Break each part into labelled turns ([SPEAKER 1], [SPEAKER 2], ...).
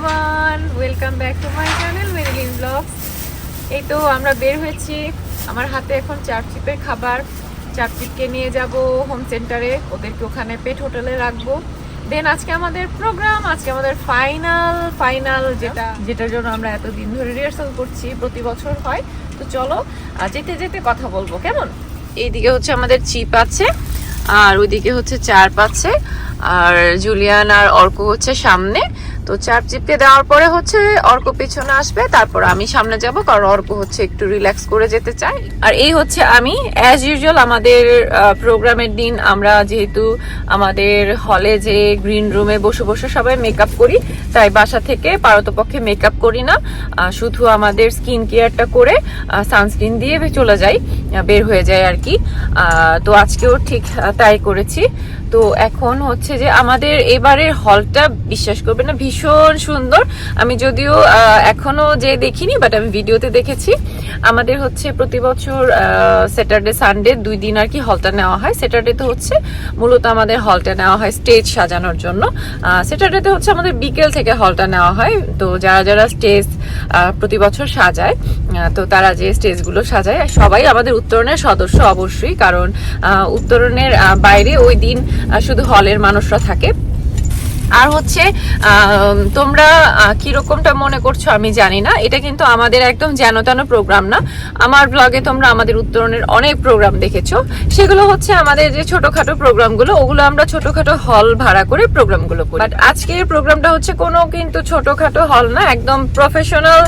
[SPEAKER 1] Everyone, welcome back to my channel Marilyn vlogs. এই তো আমরা বের হয়েছি। আমার হাতে এখন চাপচিপের খাবার। চাপচিপকে নিয়ে যাব হোম সেন্টারে, ওদেরকে ওখানে পেট হোটেলে রাখবো। দেন আজকে আমাদের প্রোগ্রাম, আজকে আমাদের ফাইনাল যেটার জন্য আমরা এতদিন ধরে রিহার্সাল করছি, প্রতি বছর হয়। তো চলো যেতে যেতে কথা বলবো, কেমন? এইদিকে হচ্ছে আমাদের চিপ আছে, আর ওইদিকে হচ্ছে চার্প আছে, আর জুলিয়ান আর অর্ক হচ্ছে সামনে। তো চার্প চিপকে দেওয়ার পরে হচ্ছে অর্ক পিছনে আসবে, তারপর আমি সামনে যাব, কারণ অর্ক হচ্ছে একটু রিল্যাক্স করে যেতে চাই। আর এই হচ্ছে আমি, অ্যাজ ইউজুয়াল আমাদের প্রোগ্রামের দিন আমরা যেহেতু আমাদের হলে যে গ্রিন রুমে বসে বসে সবাই মেকআপ করি, তাই বাসা থেকে পারতপক্ষে মেকআপ করি না, শুধু আমাদের স্কিন কেয়ারটা করে সানস্ক্রিন দিয়ে চলে যাই, বের হয়ে যায় আর কি। তো আজকেও ঠিক তাই করেছি। তো এখন হচ্ছে যে আমাদের এবারের হলটা বিশ্বাস করবে না, ভীষণ সুন্দর। আমি যদিও এখনো যে দেখিনি, বাট আমি ভিডিওতে দেখেছি। আমাদের হচ্ছে প্রতি বছর স্যাটারডে সানডে 2 দিন আর কি হলটা নেওয়া হয়। স্যাটারডেতে হচ্ছে মূলত আমাদের হলটা নেওয়া হয় স্টেজ সাজানোর জন্য। স্যাটারডেতে হচ্ছে আমাদের বিকেল থেকে হলটা নেওয়া হয়। তো যারা যারা স্টেজ প্রতি বছর সাজায়, তো তারা যে স্টেজগুলো সাজায় সবাই আমাদের উত্তরণের সদস্য অবশ্যই, কারণ উত্তরণের বাইরে ওই দিন শুধু হলের মানুষরা থাকে। আর হচ্ছে তোমরা কিরকমটা মনে করছো আমি জানি না, এটা কিন্তু আমাদের একদম যেন তেন প্রোগ্রাম না। আমার ব্লগে তোমরা আমাদের উত্তরণের অনেক প্রোগ্রাম দেখেছো, সেগুলো হচ্ছে আমাদের যে ছোটখাটো প্রোগ্রামগুলো, ওগুলো আমরা ছোটখাটো হল ভাড়া করে প্রোগ্রামগুলো করি। বাট আজকের প্রোগ্রামটা হচ্ছে কোনো কিন্তু ছোটখাটো হল না, একদম প্রফেশনাল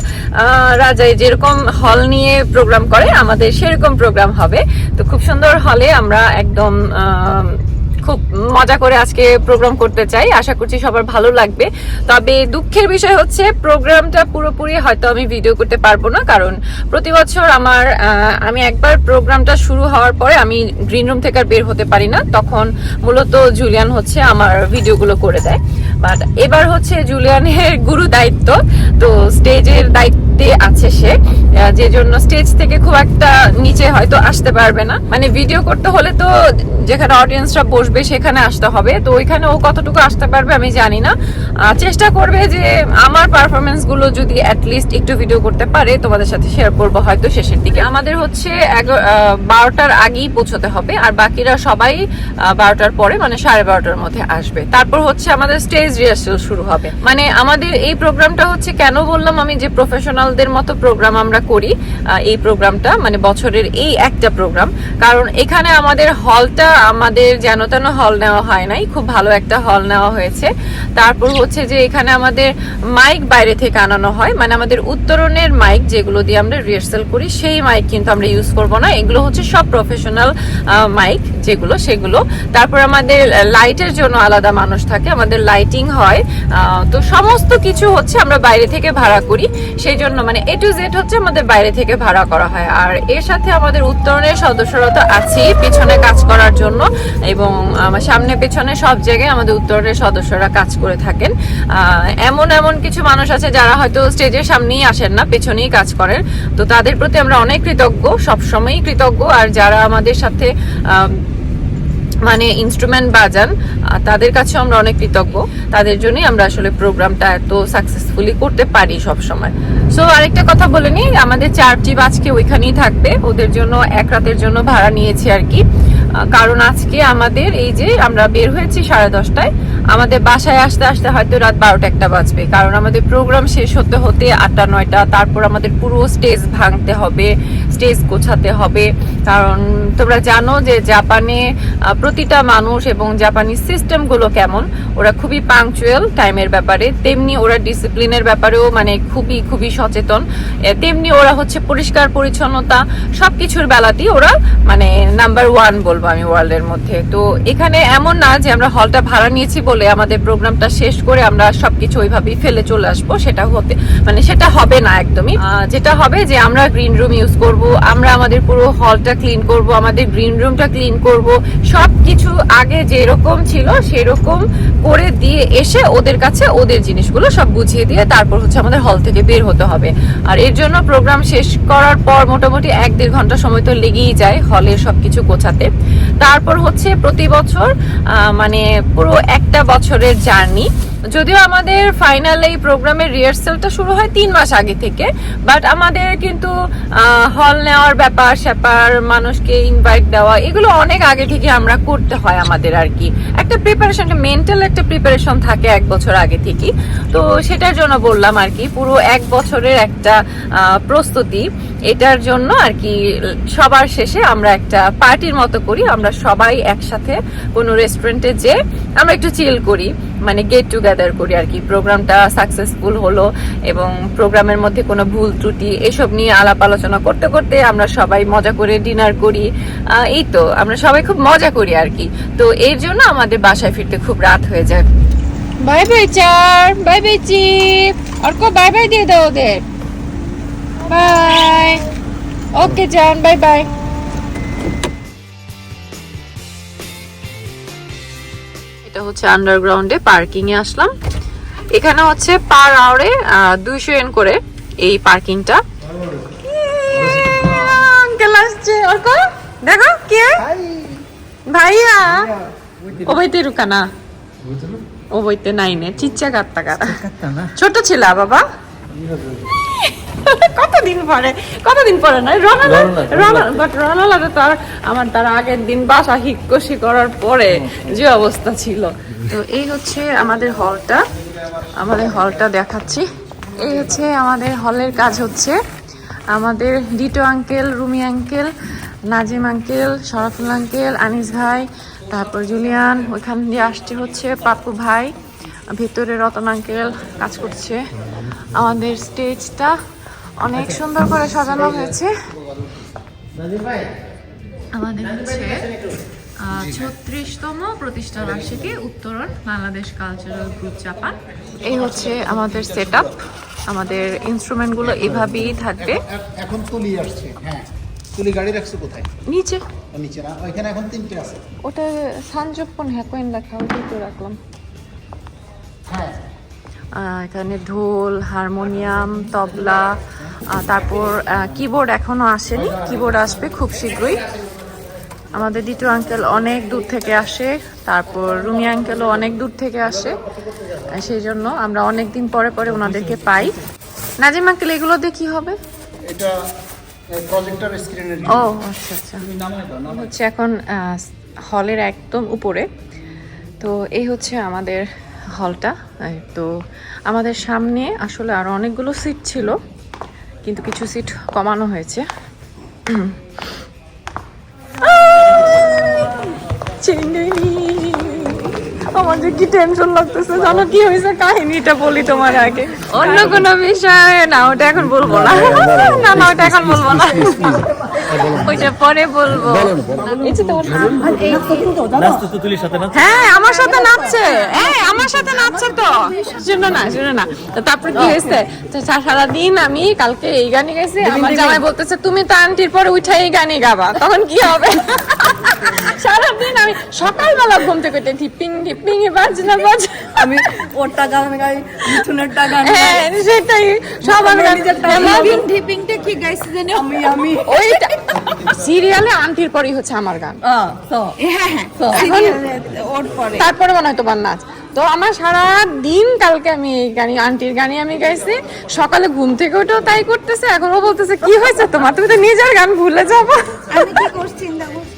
[SPEAKER 1] রাজাই যেরকম হল নিয়ে প্রোগ্রাম করে আমাদের সেরকম প্রোগ্রাম হবে। তো খুব সুন্দর হলে আমরা একদম খুব মজা করে আজকে প্রোগ্রাম করতে চাই, আশা করছি সবার ভালো লাগবে। তবে দুঃখের বিষয় হচ্ছে প্রোগ্রামটা পুরোপুরি হয়তো আমি ভিডিও করতে পারবো না, কারণ প্রতি বছর আমি একবার প্রোগ্রামটা শুরু হওয়ার পরে আমি গ্রিন রুম থেকে আর বের হতে পারি না, তখন মূলত জুলিয়ান হচ্ছে আমার ভিডিওগুলো করে দেয়। বাট এবার হচ্ছে জুলিয়ানের গুরু দায়িত্ব, তো স্টেজের দায়িত্বে আছে সে, যে জন্য স্টেজ থেকে খুব একটা নিচে হয়তো আসতে পারবে না। মানে ভিডিও করতে হলে তো যেখানে অডিয়েন্সরা বসবে সেখানে আসতে হবে, তো ওইখানে ও কতটুকু আসতে পারবে আমি জানি না। চেষ্টা করবে যে আমার পারফরমেন্স গুলো যদি অ্যাটলিস্ট একটু ভিডিও করতে পারে তোমাদের সাথে শেয়ার করবো হয়তো শেষের দিকে। আমাদের হচ্ছে 12টার আগেই পৌঁছতে হবে, আর বাকিরা সবাই 12টার পরে মানে 12:30টার মধ্যে আসবে। তারপর হচ্ছে আমাদের স্টেজ রিহার্সাল শুরু হবে। মানে আমাদের এই প্রোগ্রামটা হচ্ছে, কেন বললাম আমি যে প্রফেশনালদের মতো প্রোগ্রাম আমরা করি, এই প্রোগ্রামটা মানে বছরের এই একটা প্রোগ্রাম, কারণ এখানে আমাদের হলটা আমাদের যেন তেন হল নেওয়া হয় নাই, খুব ভালো একটা হল নেওয়া হয়েছে। তারপর হচ্ছে যে এখানে আমাদের মাইক বাইরে থেকে আনানো হয়, মানে আমাদের উত্তরণের মাইক যেগুলো দিয়ে আমরা রিহার্সাল করি সেই মাইক কিন্তু আমরা ইউজ করব না, এগুলো হচ্ছে সব প্রফেশনাল মাইক যেগুলো সেগুলো। তারপর আমাদের লাইটের জন্য আলাদা মানুষ থাকে, আমাদের লাইটিং হয়। তো সমস্ত কিছু হচ্ছে আমরা বাইরে থেকে ভাড়া করি, সেই জন্য মানে A to Z হচ্ছে আমাদের বাইরে থেকে ভাড়া করা হয়। আর এর সাথে আমাদের উত্তরণের সদস্যরা তো আছেই পিছনে কাজ করার জন্য, এবং সামনে পেছনে সব জায়গায় আমাদের উত্তরণের সদস্যরা কাজ করে থাকেন। এমন কিছু মানুষ আছে যারা হয়তো স্টেজের সামনেই আসেন না, পেছনেই কাজ করেন। তো তাদের প্রতি আমরা অনেক কৃতজ্ঞ, সবসময়ই কৃতজ্ঞ। আর যারা আমাদের সাথে মানে ইনস্ট্রুমেন্ট বাজান, তাদের কাছে আমরা অনেক কৃতজ্ঞ। তাদের জন্যই আমরা আসলে প্রোগ্রামটা এত সাকসেসফুলি করতে পারি সব সময়। সো আরেকটা কথা বলে নিই, আমাদের চার্প চিপ আজকে ওইখানেই থাকবে, ওদের জন্য এক রাতের জন্য ভাড়া নিয়েছি আর কি। কারণ আজকে আমাদের এই যে আমরা বের হয়েছি 10:30টায়, আমাদের বাসায় আসতে আসতে হয়তো রাত 12টা-1টা বাজবে, কারণ আমাদের প্রোগ্রাম শেষ হতে হতে 8টা-9টা। তারপর আমাদের পুরো স্টেজ ভাঙতে হবে, স্টেজ গোছাতে হবে, কারণ তোমরা জানো যে জাপানে প্রতিটা মানুষ এবং জাপানিজ সিস্টেমগুলো কেমন, ওরা খুবই পাংচুয়াল টাইমের ব্যাপারে, তেমনি ওরা ডিসিপ্লিনের ব্যাপারেও মানে খুবই খুবই সচেতন। তেমনি ওরা হচ্ছে পরিষ্কার পরিচ্ছন্নতা সবকিছুর বেলাতেই ওরা মানে নাম্বার 1 বলবো আমি ওয়ার্ল্ডের মধ্যে। তো এখানে এমন না যে আমরা হলটা ভাড়া নিয়েছি বলে আমাদের প্রোগ্রামটা শেষ করে আমরা সবকিছু ওইভাবেই ফেলে চলে আসবো, সেটা হবে না একদমই। যেটা হবে যে আমরা গ্রিন রুম ইউজ করব, আমরা আমাদের পুরো হলটা ক্লিন করব, আমাদের গ্রিন রুমটা ক্লিন করব, সবকিছু আগে যেরকম ছিল সেরকম করে দিয়ে এসে ওদের কাছে ওদের জিনিসগুলো সব বুঝিয়ে দিয়ে তারপর হচ্ছে আমাদের হল থেকে বের হতে হবে। আর এর জন্য প্রোগ্রাম শেষ করার পর মোটামুটি 1-1.5 ঘন্টা সময় তো লেগেই যায় হলের সবকিছু গোছাতে। তারপর হচ্ছে প্রতি বছর মানে পুরো একটা বছরের জার্নি যদিও আমাদের ফাইনাল এই প্রোগ্রামের রিহার্সালটা শুরু হয় 3 মাস আগে থেকে, বাট আমাদের কিন্তু হল নেওয়ার ব্যাপার স্যাপার, মানুষকে ইনভাইট দেওয়া, এগুলো অনেক আগে থেকে আমরা করতে হয় আমাদের আর কি। একটা প্রিপারেশন, একটা মেন্টাল একটা প্রিপারেশন থাকে 1 বছর আগে থেকে। তো সেটার জন্য বললাম আর কি, পুরো 1 বছরের একটা প্রস্তুতি, এটার জন্য আর কি সবার শেষে আমরা একটা পার্টির মতো করি। আমরা সবাই একসাথে কোনো রেস্টুরেন্টে যে আমরা একটু চিল করি, মানে গেট টুগেদার করি আর কি। প্রোগ্রামটা সাকসেসফুল হলো এবং প্রোগ্রামের মধ্যে কোনো ভুল ত্রুটি এসব নিয়ে আলাপ আলোচনা করতে করতে আমরা সবাই মজা করে ডিনার করি। এই তো আমরা সবাই খুব মজা করি আর কি। তো এর জন্য আমাদের বাসায় ফিরতে খুব রাত হয়ে যায়। বাই বাই চার, bye bye chip, Arka bye bye দিয়ে দাও ওদের। বাই, ওকে জান, বাই বাই। এটা হচ্ছে আন্ডারগ্রাউন্ডে পার্কিং এ আসলাম। এখানে হচ্ছে পার আওয়ারে 200 yen করে এই পার্কিংটা। আঙ্কেল আসছে, অর্ক দেখো কে, ভাইয়া। ও বইতে রুকানা, ও বইতে নাইনে চিচ্চা গাত্তা কারা, ছোট ছিল বাবা। কতদিন পরে না রনালাটা তো আমার তার আগের দিন বাসা হিকশি করার পরে যে অবস্থা ছিল। তো এই হচ্ছে আমাদের হলটা দেখাচ্ছি। এই হচ্ছে আমাদের হলের কাজ হচ্ছে। আমাদের Dito uncle, Rumi uncle, Nazim uncle, Sharaful uncle, Anis ভাই, তারপর জুলিয়ান, ওইখান দিয়ে আসছে হচ্ছে পাপ্পু ভাই, ভেতরে রতন আঙ্কেল কাজ করছে। আমাদের স্টেজটা অনেক সুন্দর করে সাজানো হয়েছে। আমাদের হচ্ছে 36তম প্রতিষ্ঠা বার্ষিকী উত্তরণ বাংলাদেশ কালচারাল গ্রুপ জাপান। এই হচ্ছে আমাদের সেটআপ। আমাদের ইনস্ট্রুমেন্টগুলো এভাবেই থাকবে।
[SPEAKER 2] এখন তুলি আসছে। হ্যাঁ, তুলি গাড়ি রাখছে কোথায়?
[SPEAKER 1] নিচে।
[SPEAKER 2] নিচে না, ওইখানে এখন 3টে আছে।
[SPEAKER 1] ওটা সানজোপন হ্যাকোয়েন লেখা, ওইটাই তো রাখলাম।
[SPEAKER 2] হ্যাঁ,
[SPEAKER 1] এখানে ঢোল, হারমোনিয়াম, তবলা, তারপর কিবোর্ড এখনো আসেনি, কিবোর্ড আসবে খুব শীঘ্রই। আমাদের ডিটো আঙ্কেল অনেক দূর থেকে আসে, তারপর রুমি আঙ্কেলও অনেক দূর থেকে আসে, সেই জন্য আমরা অনেক দিন পরে পরে ওনাদেরকে পাই। নাজিম আঙ্কেল, এগুলো দিয়ে কি হবে?
[SPEAKER 2] এটা প্রজেক্টর স্ক্রিনের।
[SPEAKER 1] ও আচ্ছা আচ্ছা, হচ্ছে এখন হলের একদম উপরে। তো এই হচ্ছে আমাদের হলটা। তো আমাদের সামনে আসলে আরো অনেকগুলো সিট ছিল, কিন্তু কিছু সিট কমানো হয়েছে। আমাদের কি টেনশন লাগতেছে জানো, কি হয়েছে কাহিনীটা বলি তোমার আগে। অন্য কোনো বিষয় না, ওটা এখন বলবো না। না না, ওটা এখন বলবো না, ওইটা পরে বলবো। হ্যাঁ, আমার সাথে নাচছে। হ্যাঁ, আমার সাথে নাচছে। তো শুনো না, তারপর কি হয়েছে, সারাদিন আমি কালকে এই গানই গাইছি। আমার জামাই বলতেছে তুমি তো আন্টির পরে উঠে এই গানই গাবা, তখন কি হবে? সারাদিন আমি সকালবেলা ঘুম থেকে উঠে ধিপিং ধিপিং বাজনা বাজ, আমি
[SPEAKER 3] ওরটা গান গাই, মিঠুনেরটা গান গাই।
[SPEAKER 1] হ্যাঁ সেটাই, সবার গান।
[SPEAKER 3] ধিপিংটা কি গাইছি জানি আমি
[SPEAKER 1] ওইটা সিরিয়ালে আন্টির পরেই হচ্ছে আমার গান।
[SPEAKER 3] ওর পরে
[SPEAKER 1] তারপরে মনে হয় তোমার নাচ। তো আমার সারা দিন কালকে আমি এই গানি, আন্টির গানি আমি গাইছি। সকালে ঘুম থেকে উঠেও তাই করতেছে। এখন ও বলতেছে কি হয়েছে তোমার, তুমি তো নিজের গান ভুলে যাবো।
[SPEAKER 3] আমি কি করছি চিন্তা করছি।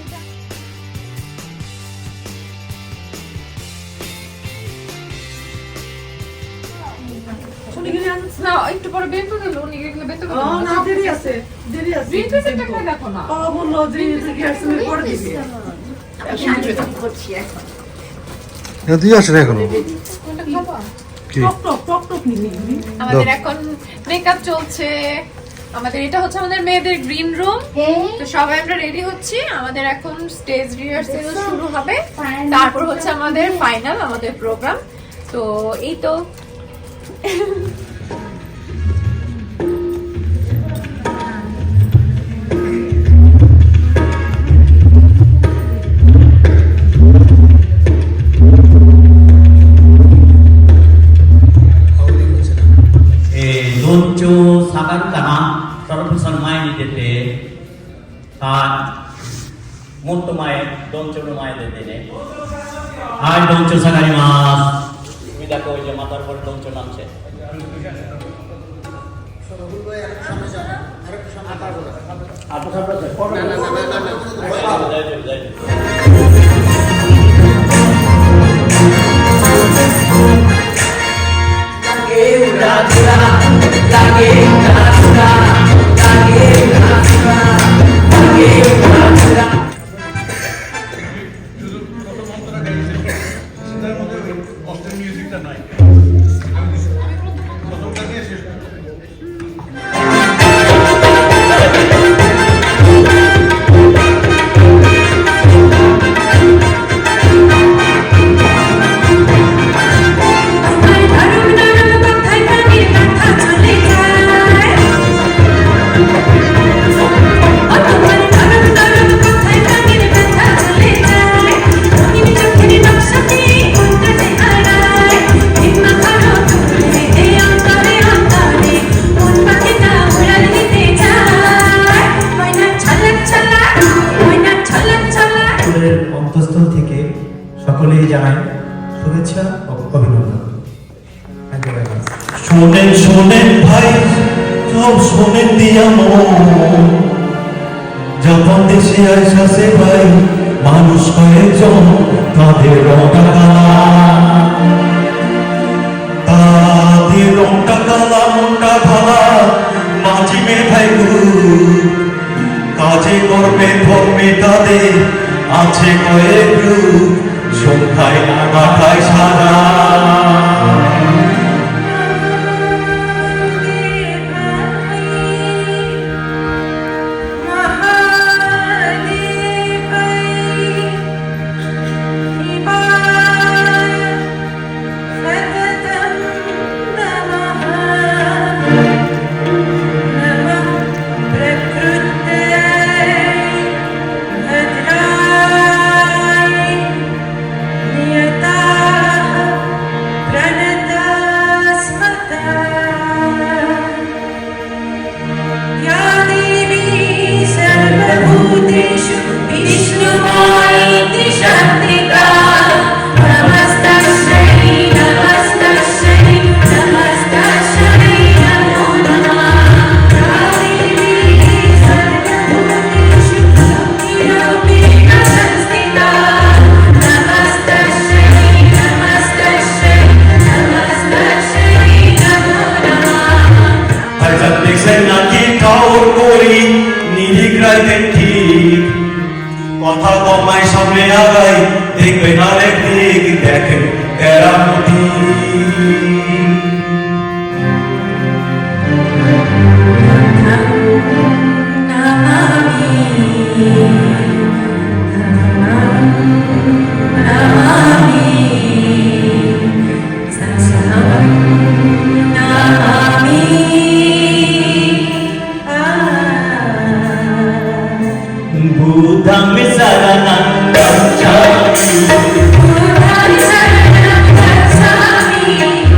[SPEAKER 1] না একটু পরে বের করে দিল, উনি গেলে বের করে দিল।
[SPEAKER 3] না দেরি আছে।
[SPEAKER 1] রিফ্রেশটা দেখো না।
[SPEAKER 3] বললো যে রিহার্সাল করে দিবি। আমি করছি এখন।
[SPEAKER 4] তুই আসেন এখনো কি?
[SPEAKER 1] আমাদের এখন মেকআপ চলছে। আমাদের এটা হচ্ছে আমাদের মেয়েদের গ্রিন রুম। তো সবাই আমরা রেডি হচ্ছি। আমাদের এখন স্টেজ রিহার্সাল শুরু হবে, তারপর হচ্ছে আমাদের ফাইনাল, আমাদের প্রোগ্রাম। তো এই তো
[SPEAKER 5] 論調下がるかな、トランプさんの前に出て、はい、もっと前、論調の前で出てね。はい、論調下がります。耳だけ দেখো ওই যে মাথার উপর লোকজন আছে।
[SPEAKER 6] অন্তঃস্থল থেকে সকলেই জানাই শুভেচ্ছা ও অভিনন্দন।
[SPEAKER 7] শোনেন শোনেন ভাই, সব শোনেন দিয়া মন, জাপান দেশে আইসাছে ভাই মানুষ কয়েকজন, তাদের রংটা কালা, তাদের রংটা কালা, মনটা ভালা, নাচিমে ভাই কাজে কর্মে ধর্মে তাদের আছে কয়েক রূপ, সংখ্যায় না কাটায় সারা। কথা কমায় সামনে আগাই, দেখবেন আরেক দিক, দেখেন কেরামতি।
[SPEAKER 5] Buddham saranam gacchami,
[SPEAKER 3] Buddham saranam gacchami,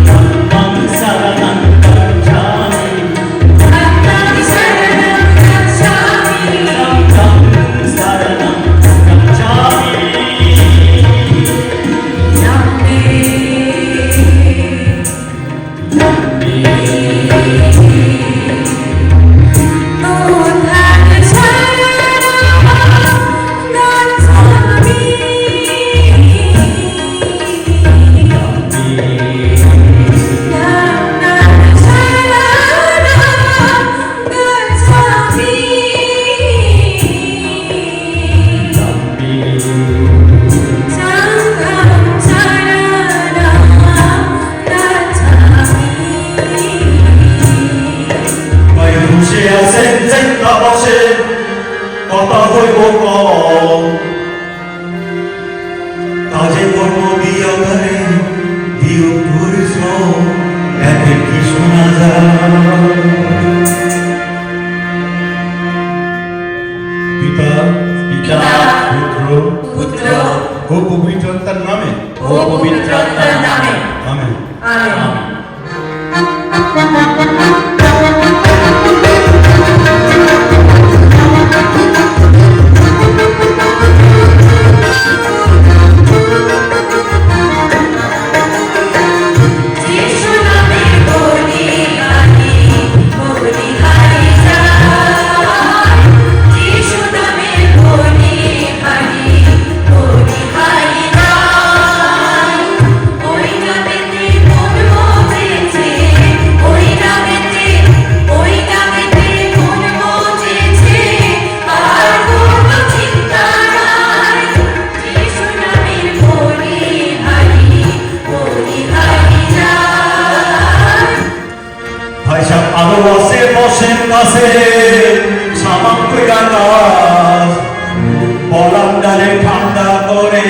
[SPEAKER 5] Dhammam saranam gacchami,
[SPEAKER 3] Dhammam saranam gacchami,
[SPEAKER 5] Sangham saranam gacchami.
[SPEAKER 7] কথা হইব কম, কাজে কর্ম বিয়গারে দিও পরিশ্রম, এতে কি শোনা যায়। পিতা
[SPEAKER 5] পিতা
[SPEAKER 7] পুত্র ও পবিত্রতার নামে,
[SPEAKER 5] ও পবিত্রতার নামে,
[SPEAKER 7] আমেন।
[SPEAKER 3] Amen.
[SPEAKER 7] আকাশ বলান্ডারে ঠান্ডা করে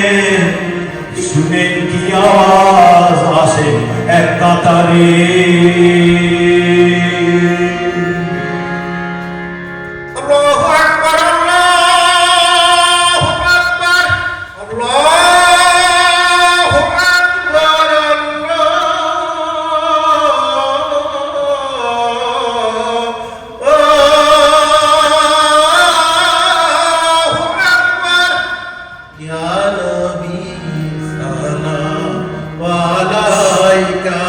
[SPEAKER 7] শুনেন কি আওয়াজ আসে এক কাতারে আল্লাহু আকবার আল্লাহু আকবার আল্লাহু আকবার আল্লাহু আকবার ইয়া নবী সালাম আলাইকা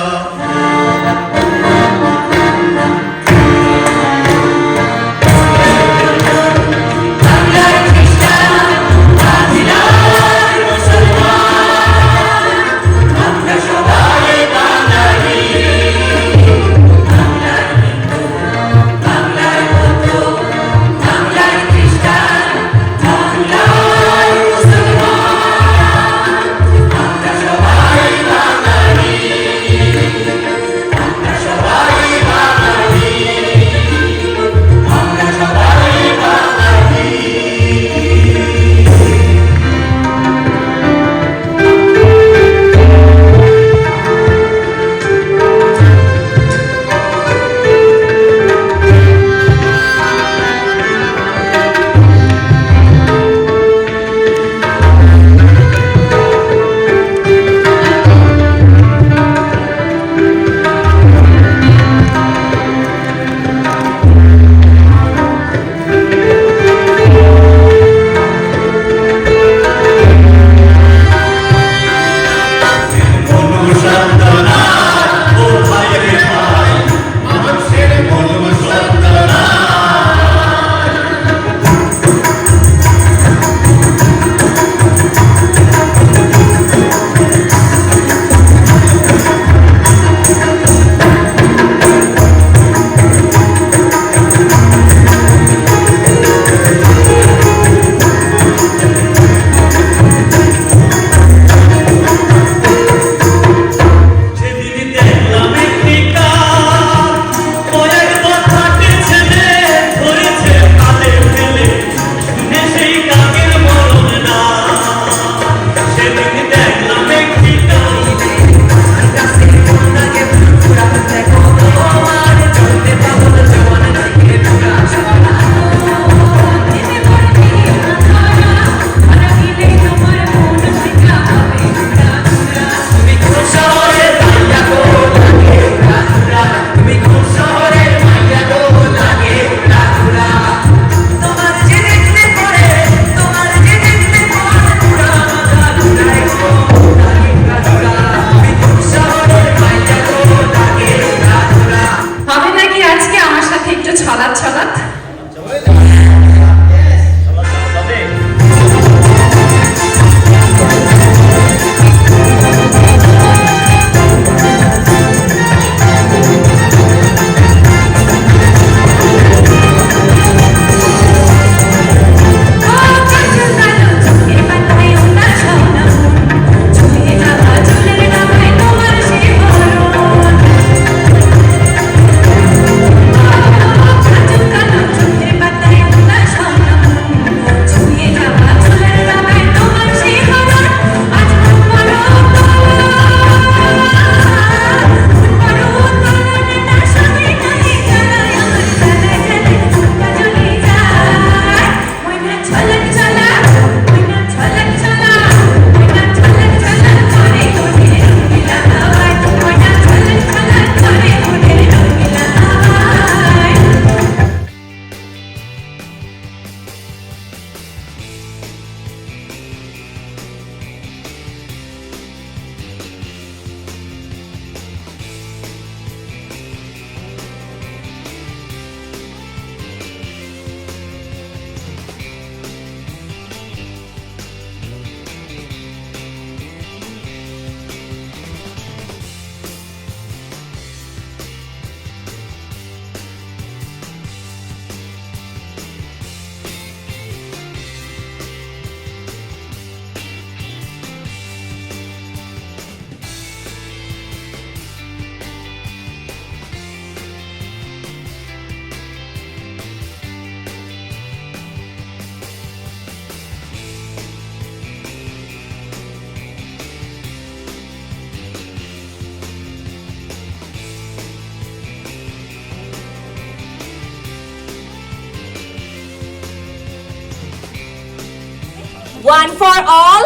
[SPEAKER 8] One for all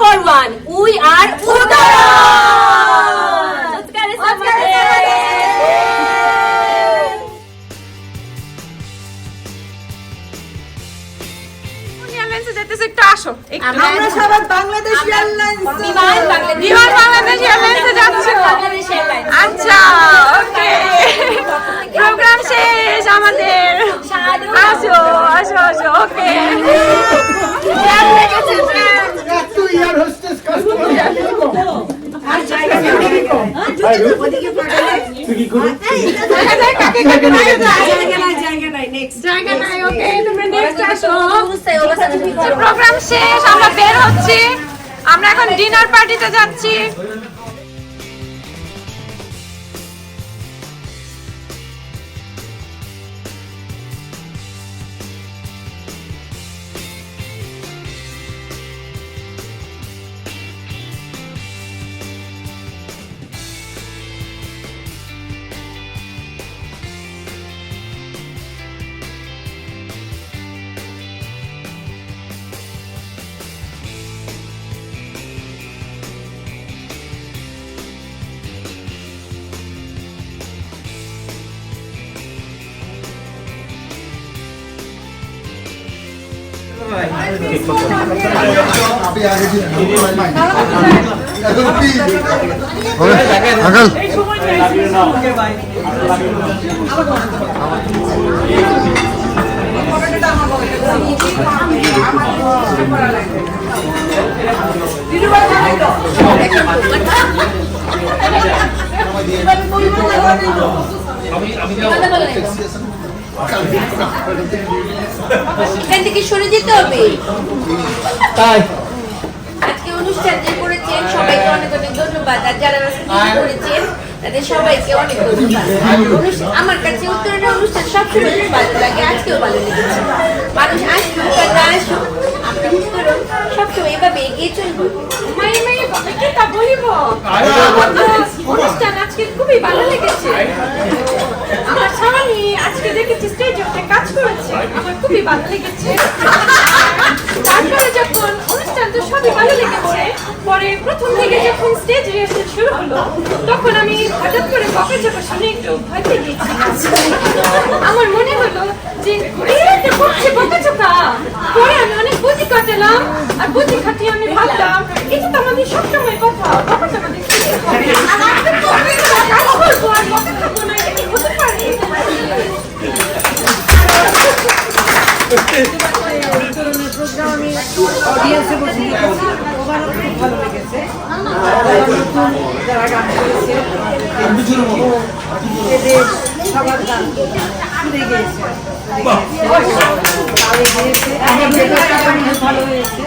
[SPEAKER 8] for one. We are Uttaran.
[SPEAKER 1] এয়ারলাইন্সে যেতেছে, একটু আসো একটু।
[SPEAKER 3] আমরা সবাই বাংলাদেশ এয়ারলাইন্স
[SPEAKER 8] বিমান বাংলাদেশ
[SPEAKER 1] বিমান বাংলাদেশ এয়ারলাইন্সে যাচ্ছে।
[SPEAKER 8] বাংলাদেশ এয়ারলাইন্স।
[SPEAKER 1] আচ্ছা, ওকে, প্রোগ্রাম শেষ আমাদের। আসো আসো আসো, ওকে।
[SPEAKER 2] এত ইয়ার হোস্টেস কাস্টমার
[SPEAKER 3] আর জায়গা নেই ওদিকে পাঠালে জায়গা নাই নেক্সট
[SPEAKER 1] জায়গা নাই, ওকে, তোমরা নেক্সট আসো।
[SPEAKER 8] অবস্থায় অবস্থায়
[SPEAKER 1] প্রোগ্রাম শেষ, আমরা বের হচ্ছি। আমরা এখন ডিনার পার্টিতে যাচ্ছি।
[SPEAKER 2] আপনি আগে দিন এখন কি
[SPEAKER 4] আঙ্কেল
[SPEAKER 8] এখান থেকে সরে যেতে হবে।
[SPEAKER 2] তাই
[SPEAKER 8] আজকে অনুষ্ঠান যে করেছেন সবাইকে অনেক অনেক ধন্যবাদ, আর যারা করেছেন তাদের সবাইকে অনেক ধন্যবাদ। আমার কাছে উত্তরণের অনুষ্ঠান সবসময় খুব ভালো লাগে, আজকেও ভালো লেগেছে। মানুষ আসুক আর না আসুক, আমরা উত্তরণ সবসময় এভাবে এগিয়ে চলবো।
[SPEAKER 1] মাই মাই বাবাকে তা বলিব, অনুষ্ঠান আজকে খুবই ভালো লেগেছে। আমার স্বামী আজকে দেখেছি স্টেজে উঠে কাজ করেছে, আমার খুবই ভালো লেগেছে। তারপরে যখন অনুষ্ঠান তো সবই ভালো লেগেছে, পরে প্রথম দিকে যখন স্টেজ রিহার্সাল শুরু হলো, তখন আমি হঠাৎ করে বকের চাপা শুনে একটু ভয় পেয়ে গেছি। আমার মনে হলো যে বকাচোকা। পরে আমি অনেক বুদ্ধি কাটালাম, আর বুদ্ধি খাটিয়ে আমি ভাবলাম এটা তো আমাদের সবসময় কথা, বকাটা আমাদের শিখতে হবে। আর আমি তো কাজ করবো আর বকা খাবো না, এটা কি হতে পারে?
[SPEAKER 3] প্রোগ্রাম আমি অডিয়েন্সে বসে ওভারঅল খুব ভালো লেগেছে। যারা গান করেছে এদের সবার গান শুনে গিয়েছে, ভালো হয়েছে।